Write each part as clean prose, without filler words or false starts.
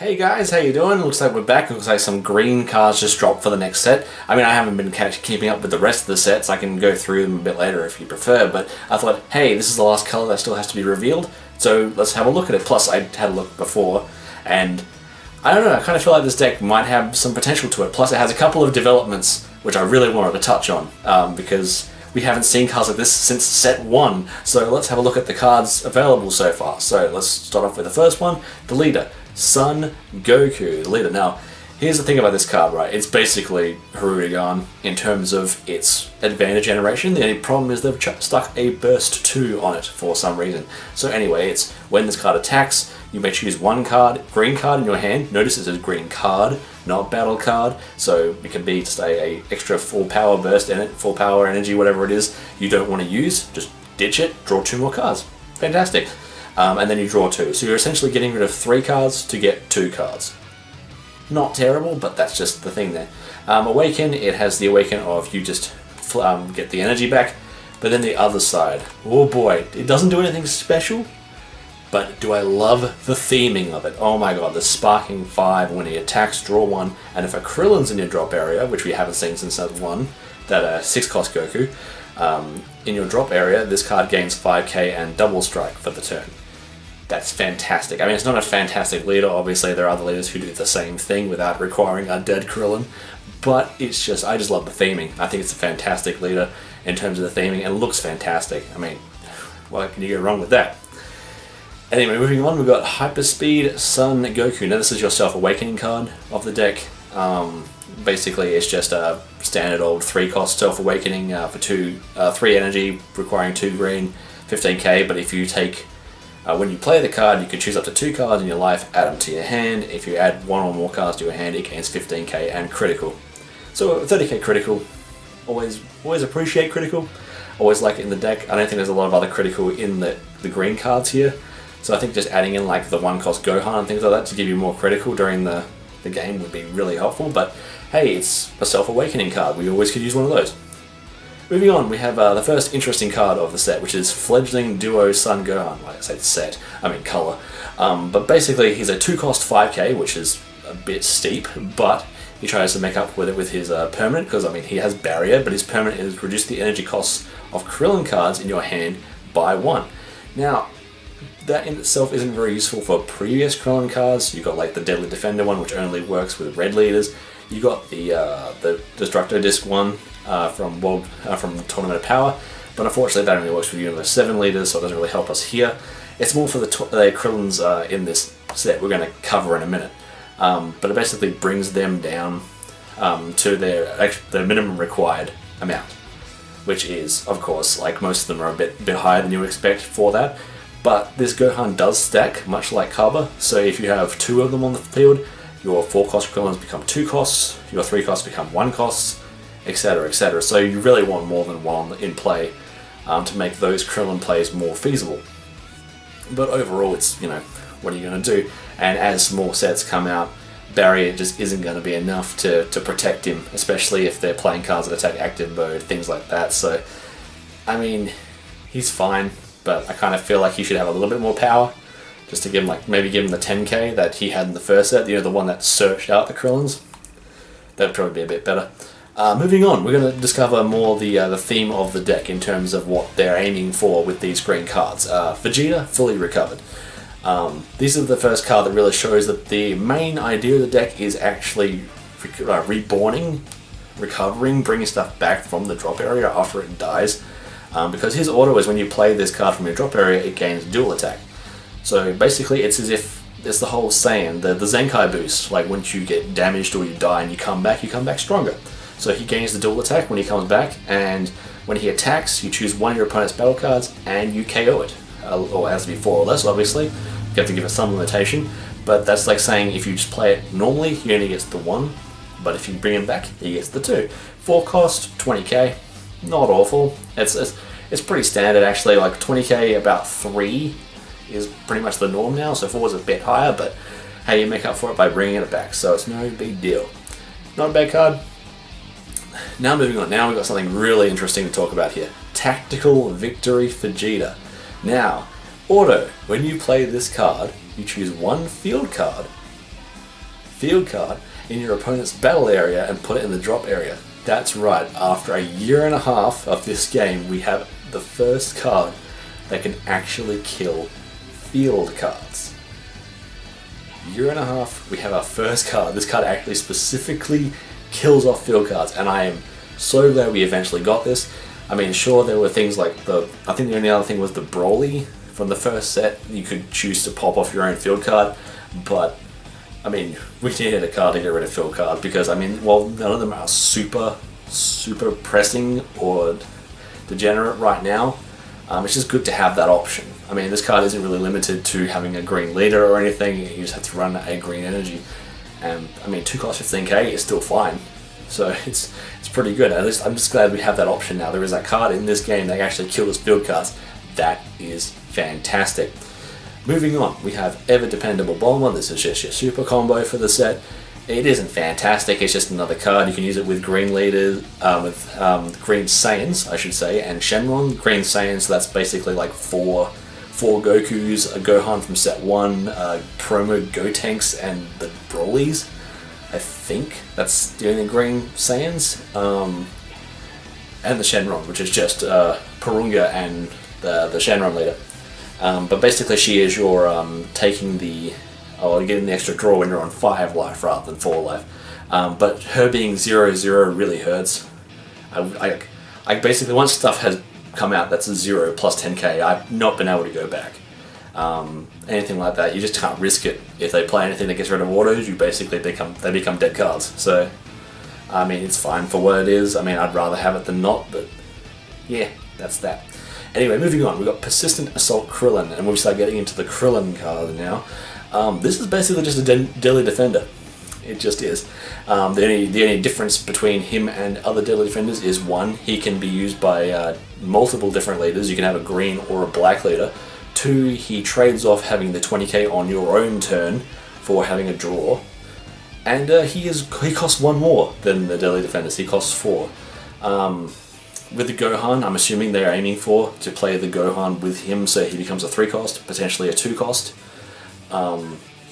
Hey guys, how you doing? Looks like we're back. Looks like some green cards just dropped for the next set. I mean, I haven't been keeping up with the rest of the sets. I can go through them a bit later if you prefer, but I thought, hey, this is the last color that still has to be revealed, so let's have a look at it. Plus, I had a look before, and I don't know, I kind of feel like this deck might have some potential to it. Plus, it has a couple of developments which I really wanted to touch on, because we haven't seen cards like this since set 1. So let's have a look at the cards available so far. So let's start off with the first one, the leader. Son Goku, the leader. Now, here's the thing about this card, right? It's basically Harugan in terms of its advantage generation. The only problem is they've stuck a burst 2 on it for some reason. So anyway, it's when this card attacks, you may choose one card, green card in your hand. Notice it says green card, not battle card. So it can be just a extra full power burst in it, full power energy, whatever it is you don't want to use. Just ditch it, draw 2 more cards. Fantastic. And then you draw 2. So you're essentially getting rid of 3 cards to get 2 cards. Not terrible, but that's just the thing there. Awaken, it has the awaken of you just get the energy back. But then the other side, oh boy, it doesn't do anything special, but do I love the theming of it. Oh my god, the Sparking 5, when he attacks, draw 1, and if a Krillin's in your drop area, which we haven't seen since set 1, that 6-cost Goku, in your drop area, this card gains 5k and double strike for the turn. That's fantastic. I mean, it's not a fantastic leader. Obviously, there are other leaders who do the same thing without requiring a dead Krillin. But it's just, I just love the theming. I think it's a fantastic leader in terms of the theming, and looks fantastic. I mean, what can you go wrong with that? Anyway, moving on, we've got Hyperspeed Son Goku. Now, this is your Self-Awakening card of the deck. Basically, it's just a standard old 3-cost Self-Awakening for 3 energy, requiring 2 green, 15k. But if you take when you play the card, you can choose up to 2 cards in your life, add them to your hand. If you add 1 or more cards to your hand, it gains 15k and critical. So 30k critical, always appreciate critical. Always like it in the deck. I don't think there's a lot of other critical in the green cards here. So I think just adding in like the 1-cost Gohan and things like that to give you more critical during the game would be really helpful. But hey, it's a Self-Awakening card. We always could use one of those. Moving on, we have the first interesting card of the set, which is Fledgling Duo Son Gohan. Like I say set, I mean color. But basically, he's a 2-cost 5k, which is a bit steep, but he tries to make up with it with his permanent, because I mean he has barrier, but his permanent is reduce the energy costs of Krillin cards in your hand by 1. Now, that in itself isn't very useful for previous Krillin cards. You've got like the Deadly Defender one, which only works with red leaders. You got the Destructo Disc one from Tournament of Power, but unfortunately that only works with Universe 7 leaders, so it doesn't really help us here. It's more for the Krillins in this set we're going to cover in a minute, but it basically brings them down to their minimum required amount, which is, of course, like most of them are a bit higher than you would expect for that. But this Gohan does stack, much like Kaba, so if you have 2 of them on the field, your 4-cost Krillins become 2 costs, your 3 costs become 1 costs, etc, etc. So you really want more than one in play to make those Krillin plays more feasible. But overall, it's, you know, what are you going to do? And as more sets come out, barrier just isn't going to be enough to protect him, especially if they're playing cards that attack active mode, things like that. So, I mean, he's fine, but I kind of feel like he should have a little bit more power, just to give him, like, maybe give him the 10k that he had in the first set, you know, the one that searched out the Krillins. That would probably be a bit better. Moving on, we're going to discover more the theme of the deck in terms of what they're aiming for with these green cards. Vegeta, fully recovered. This is the first card that really shows that the main idea of the deck is actually reborning, recovering, bringing stuff back from the drop area after it dies. Because his auto is when you play this card from your drop area, it gains dual attack. So basically it's as if it's the whole saying, the Zenkai boost, like once you get damaged or you die and you come back stronger. So he gains the dual attack when he comes back, and when he attacks, you choose one of your opponent's battle cards and you KO it. Or it has to be 4 or less, obviously. You have to give it some limitation, but that's like saying if you just play it normally, he only gets the 1, but if you bring him back, he gets the 2. 4 cost, 20k, not awful. It's pretty standard actually, like 20k, about 3 is pretty much the norm now, so 4 is a bit higher, but hey, you make up for it by bringing it back, so it's no big deal. Not a bad card. Now moving on, now we've got something really interesting to talk about here. Tactical Victory Vegeta. Now, auto, when you play this card, you choose one field card field card in your opponent's battle area and put it in the drop area. That's right, after a year and a half of this game, we have the first card that can actually kill field cards. Year and a half, we have our first card. This card actually specifically kills off field cards, and I am so glad we eventually got this. I mean, sure, there were things like I think the only other thing was the Broly from the first set. You could choose to pop off your own field card, but I mean, we needed a card to get rid of field cards because, I mean, while none of them are super pressing or degenerate right now, it's just good to have that option. I mean, this card isn't really limited to having a green leader or anything. You just have to run a green energy, and I mean, 2 cost 15k is still fine, so it's pretty good. At least I'm just glad we have that option now. There is that card in this game that actually kills field cards. That is fantastic. Moving on, we have Ever Dependable Bomber. This is just your super combo for the set. It isn't fantastic, it's just another card. You can use it with green leaders, with green Saiyans, I should say, and Shenron. Green Saiyans, so that's basically like four Gokus, a Gohan from set 1, promo Gotenks, and the Brolys. I think that's the only green Saiyans. And the Shenron, which is just Purunga and the Shenron leader. But basically she is your taking the, getting the extra draw when you're on 5 life rather than 4 life. But her being 0/0 really hurts. I basically, once stuff has come out that's a 0 plus 10k, I've not been able to go back. Anything like that, you just can't risk it. If they play anything that gets rid of autos, you basically become dead cards. So, I mean, it's fine for what it is. I mean, I'd rather have it than not, but yeah, that's that. Anyway, moving on, we've got Persistent Assault Krillin, and we'll start getting into the Krillin card now. This is basically just a Deadly Defender. It just is. The only difference between him and other Deadly Defenders is, 1, he can be used by multiple different leaders. You can have a green or a black leader. 2, he trades off having the 20k on your own turn for having a draw. And he costs 1 more than the Deadly Defenders. He costs 4. With the Gohan, I'm assuming they are aiming to play the Gohan with him so he becomes a 3 cost, potentially a 2 cost,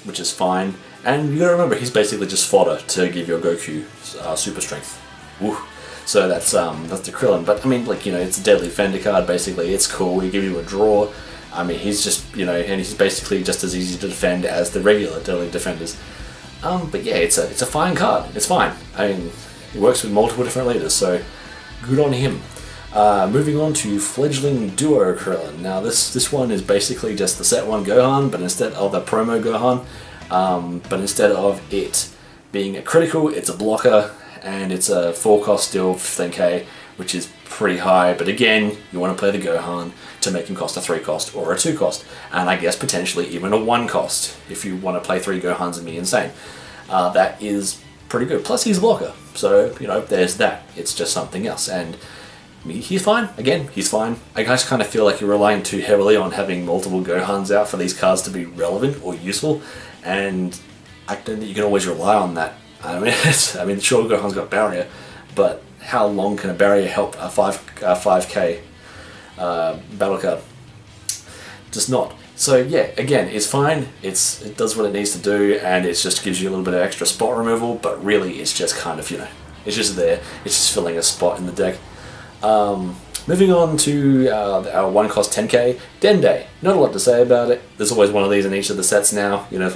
which is fine. And you gotta remember, he's basically just fodder to give your Goku super strength. Woo. So that's the Krillin. But I mean, like, you know, it's a Deadly Defender card basically. It's cool. He give you a draw. I mean, he's just, you know, and he's basically just as easy to defend as the regular Deadly Defenders. But yeah, it's a fine card. It's fine. I mean, it works with multiple different leaders, so good on him. Moving on to Fledgling Duo Krillin. Now this one is basically just the set 1 Gohan, but instead of the promo Gohan, but instead of it being a critical, it's a blocker, and it's a 4 cost still, 15k, which is pretty high, but again, you want to play the Gohan to make him cost a 3 cost or a 2 cost, and I guess potentially even a 1 cost if you want to play 3 Gohans and be insane. That is pretty good. Plus he's a blocker, so, you know, there's that. It's just something else, and he's fine. Again, he's fine. I just kind of feel like you're relying too heavily on having multiple Gohans out for these cards to be relevant or useful, and I don't think you can always rely on that. I mean, sure, Gohan's got barrier, but how long can a barrier help a 5k battle card? Just not. So yeah, again, it's fine. It does what it needs to do, and it just gives you a little bit of extra spot removal. But really, it's just kind of, you know, it's just there. It's just filling a spot in the deck. Moving on to our 1 cost 10k, Dende. Not a lot to say about it. There's always one of these in each of the sets now, you know.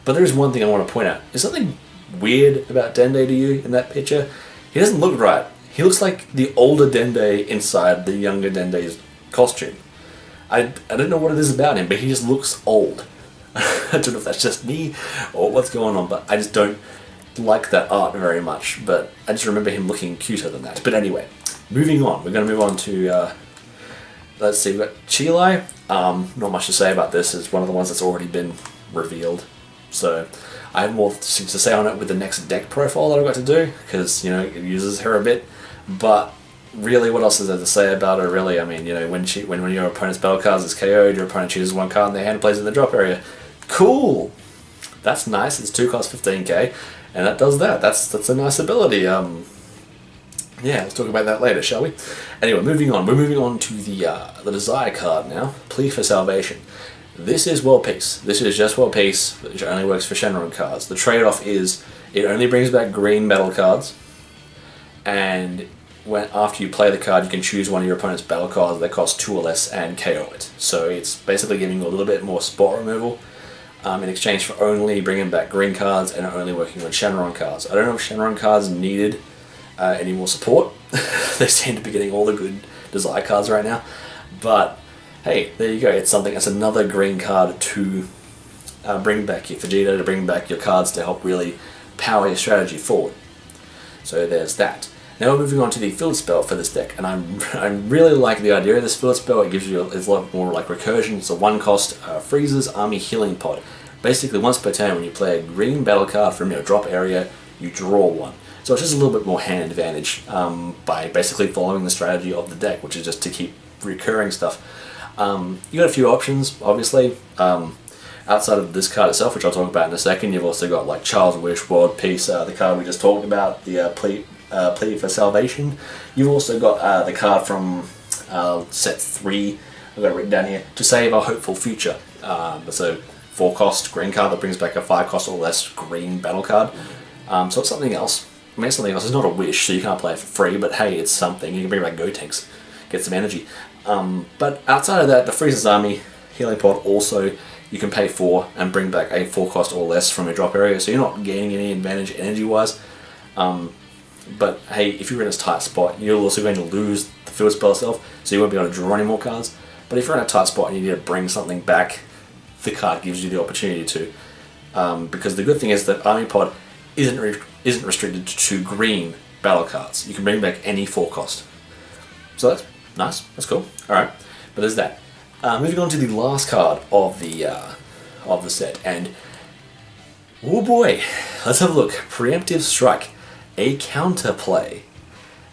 But there is one thing I want to point out. Is something weird about Dende to you in that picture? He doesn't look right. He looks like the older Dende inside the younger Dende's costume. I don't know what it is about him, but he just looks old. I don't know if that's just me or what's going on, but I just don't like that art very much. But I just remember him looking cuter than that. But anyway, moving on. We're going to move on to, let's see, we've got Chilai. Not much to say about this. It's one of the ones that's already been revealed. So I have more to say on it with the next deck profile that I've got to do, because, you know, it uses her a bit. But really, what else is there to say about her, really? I mean, you know, when your opponent's battle cards is KO'd, your opponent chooses 1 card in their hand and plays it in the drop area. Cool! That's nice. It's 2 cost 15k, and that does that. That's a nice ability. Yeah, let's talk about that later, shall we? Anyway, moving on. We're moving on to the Desire card now. Plea for Salvation. This is World Peace. This is just World Peace, which only works for Shenron cards. The trade-off is it only brings back green battle cards, and after you play the card, you can choose one of your opponent's battle cards that cost 2 or less and KO it. So it's basically giving you a little bit more spot removal in exchange for only bringing back green cards and only working with Shenron cards. I don't know if Shenron cards needed any more support. They seem to be getting all the good Desire cards right now, but hey, there you go. It's something. It's another green card to bring back your Vegeta, to bring back your cards to help really power your strategy forward. So there's that. Now we're moving on to the field spell for this deck, and I really like the idea of this field spell. It gives you it's a lot more like recursion. It's a 1-cost Freezer's Army Healing Pod. Basically, once per turn, when you play a green battle card from your drop area, you draw one. So it's just a little bit more hand advantage by basically following the strategy of the deck, which is just to keep recurring stuff. You got a few options, obviously. Outside of this card itself, which I'll talk about in a second, you've also got like Child's Wish, World Peace, the card we just talked about, the Plea for Salvation. You've also got the card from set 3, I've got it written down here, To Save Our Hopeful Future. It's a 4-cost green card that brings back a 5-cost or less green battle card. So it's something else. I mean, it's something else. It's not a wish, so you can't play it for free, but hey, it's something. You can bring back Gotenks, get some energy. But outside of that, the Freezer's Army Healing Pod also you can pay for and bring back a 4-cost or less from your drop area, so you're not gaining any advantage energy-wise. But hey, if you're in a tight spot, you're also going to lose the field spell itself, so you won't be able to draw any more cards. But if you're in a tight spot and you need to bring something back, the card gives you the opportunity to. Because the good thing is that Army Pod isn't restricted to green battle cards. You can bring back any 4-cost. So that's nice, that's cool. Alright, but there's that. Moving on to the last card of the set, and oh boy, let's have a look. Preemptive Strike, a counterplay.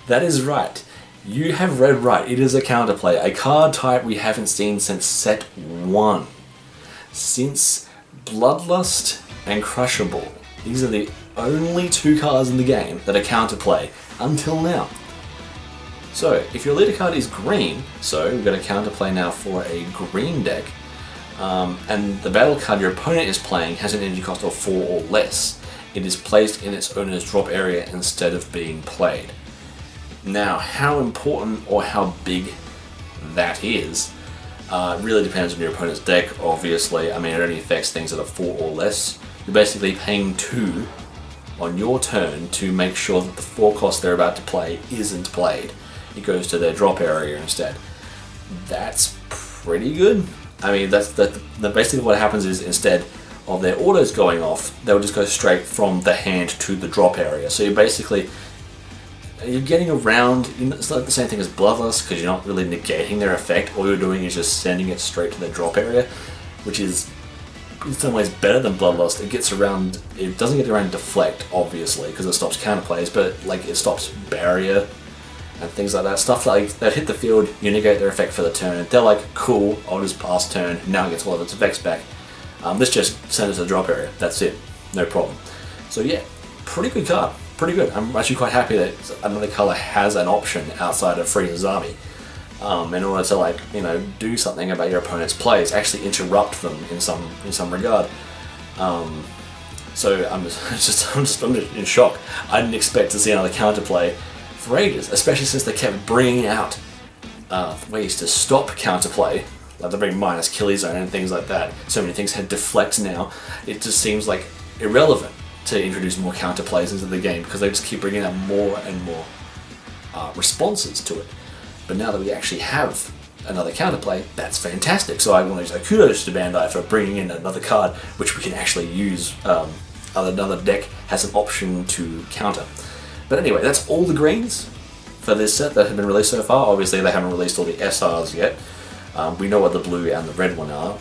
That is right. You have read right. It is a counterplay, a card type we haven't seen since set 1. Since Bloodlust and Crushable. These are the only 2 cards in the game that are counterplay until now. So, if your leader card is green, so we've got a counterplay now for a green deck, and the battle card your opponent is playing has an energy cost of 4 or less, it is placed in its owner's drop area instead of being played. Now, how important or how big that is really depends on your opponent's deck, obviously. I mean, it only affects things that are 4 or less. You're basically paying 2 on your turn to make sure that the 4-cost they're about to play isn't played. It goes to their drop area instead. That's pretty good. I mean, that's basically what happens is instead of their autos going off, they'll just go straight from the hand to the drop area. So you're getting around. It's not the same thing as Bloodlust because you're not really negating their effect. All you're doing is just sending it straight to their drop area, which is in some ways better than Bloodlust. It gets around. It doesn't get around Deflect, obviously, because it stops counterplays, but like it stops Barrier and things like that. Stuff like that hit the field, you negate their effect for the turn. They're like, cool, I'll just pass turn, now it gets all of its effects back. This just sends it to the drop area, that's it, no problem. So yeah, pretty good card, pretty good. I'm actually quite happy that another colour has an option outside of Freezer's Army in order to do something about your opponent's plays, actually interrupt them in some regard. So I'm just in shock. I didn't expect to see another counterplay for ages, especially since they kept bringing out ways to stop counterplay, like they bring minus Killie Zone and things like that. So many things had Deflect now. It just seems like irrelevant to introduce more counterplays into the game because they just keep bringing out more and more responses to it. But now that we actually have another counterplay, that's fantastic. So I want to say kudos to Bandai for bringing in another card which we can actually use. Another deck has an option to counter. But anyway, that's all the greens for this set that have been released so far. Obviously, they haven't released all the SRs yet. We know what the blue and the red one are,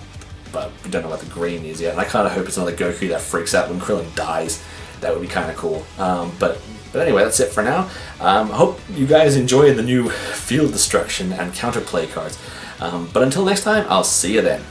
but we don't know what the green is yet. And I kind of hope it's another Goku that freaks out when Krillin dies. That would be kind of cool. But anyway, that's it for now. I hope you guys enjoyed the new Field Destruction and Counterplay cards. But until next time, I'll see you then.